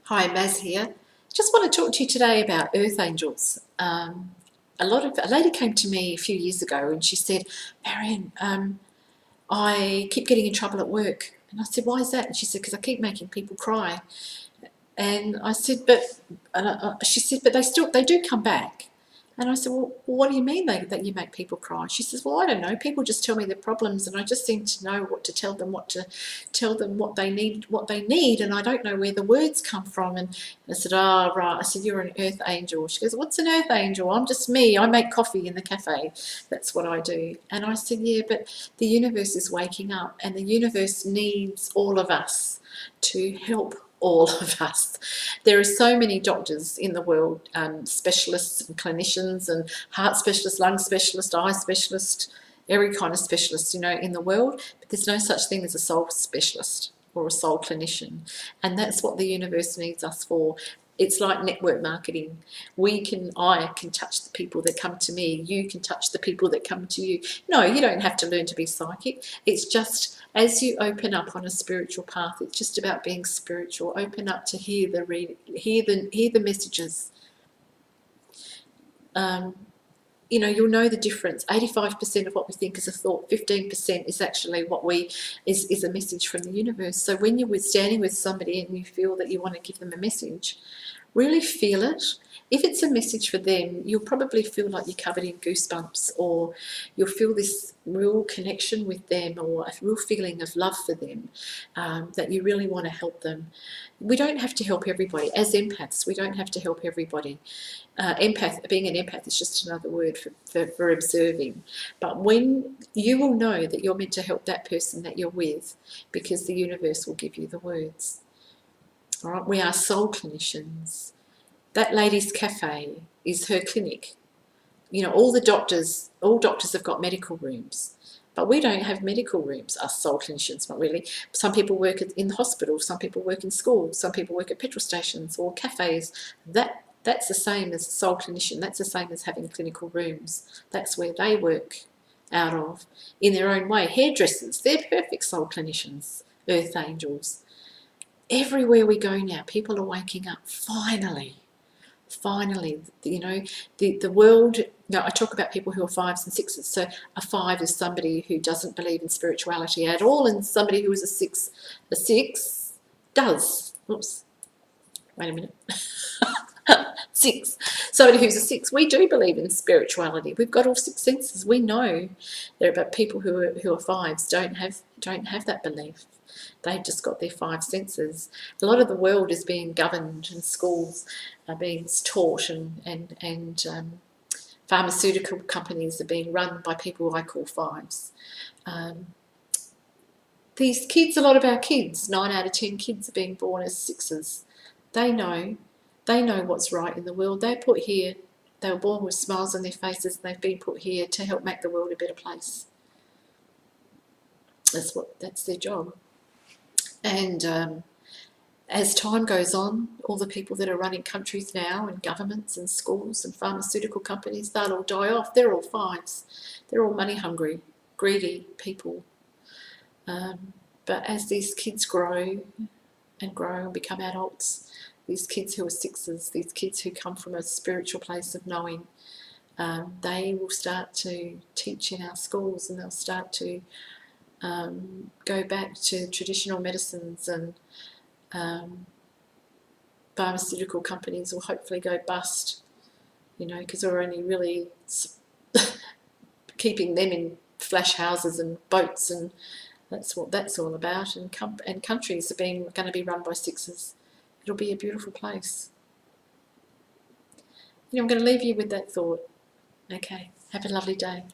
Hi, Maz here. Just want to talk to you today about earth angels. A lady came to me a few years ago and she said, Marion, I keep getting in trouble at work. And I said, why is that? And she said, because I keep making people cry. And I said, she said, but they do come back. And I said, well, what do you mean that you make people cry? She says, well, I don't know. People just tell me their problems, and I just seem to know what to tell them, what they need, and I don't know where the words come from. And I said, oh, right. I said, you're an earth angel. She goes, what's an earth angel? I'm just me. I make coffee in the cafe. That's what I do. And I said, yeah, but the universe is waking up, and the universe needs all of us to help all of us. There are so many doctors in the world, specialists and clinicians and heart specialists, lung specialists, eye specialists, every kind of specialist, in the world, but there's no such thing as a soul specialist or a soul clinician. And that's what the universe needs us for. It's like network marketing. I can touch the people that come to me. You can touch the people that come to you. No, you don't have to learn to be psychic. It's just as you open up on a spiritual path, it's just about being spiritual. Open up to hear the messages. You'll know the difference. 85% of what we think is a thought, 15% is actually is a message from the universe. So when you're standing with somebody and you feel that you want to give them a message, really feel it. If it's a message for them, you'll probably feel like you're covered in goosebumps, or you'll feel this real connection with them, or a real feeling of love for them, that you really want to help them. We don't have to help everybody. As empaths, we don't have to help everybody. Being an empath is just another word for observing. But when you will know that you're meant to help that person that you're with, because the universe will give you the words. All right, we are soul clinicians. That lady's cafe is her clinic. All doctors have got medical rooms, but we don't have medical rooms, us soul clinicians, not really. Some people work in the hospital, some people work in schools, some people work at petrol stations or cafes. That's the same as a soul clinician. That's the same as having clinical rooms. That's where they work out of, in their own way. Hairdressers, they're perfect soul clinicians, earth angels. Everywhere we go now, people are waking up, finally, the world. I talk about people who are fives and sixes. So a five is somebody who doesn't believe in spirituality at all, and somebody who is a six does. Oops, wait a minute. Six. Somebody who's a six, we do believe in spirituality. We've got all six senses. We know there, but people who are fives don't have that belief. They've just got their five senses. A lot of the world is being governed, and schools are being taught, and pharmaceutical companies are being run by people I call fives. These kids, a lot of our kids, 9 out of 10 kids are being born as sixes. They know what's right in the world. They were born with smiles on their faces, and they've been put here to help make the world a better place. That's their job. And as time goes on, all the people that are running countries now, and governments and schools and pharmaceutical companies, they'll all die off. They're all fives. They're all money hungry, greedy people. But as these kids grow and become adults, these kids who are sixes, these kids who come from a spiritual place of knowing, they will start to teach in our schools, and they'll start to go back to traditional medicines, and pharmaceutical companies will hopefully go bust, because we're only really keeping them in flash houses and boats, and that's what that's all about. And countries are going to be run by sixes. It'll be a beautiful place. I'm going to leave you with that thought. Okay, have a lovely day.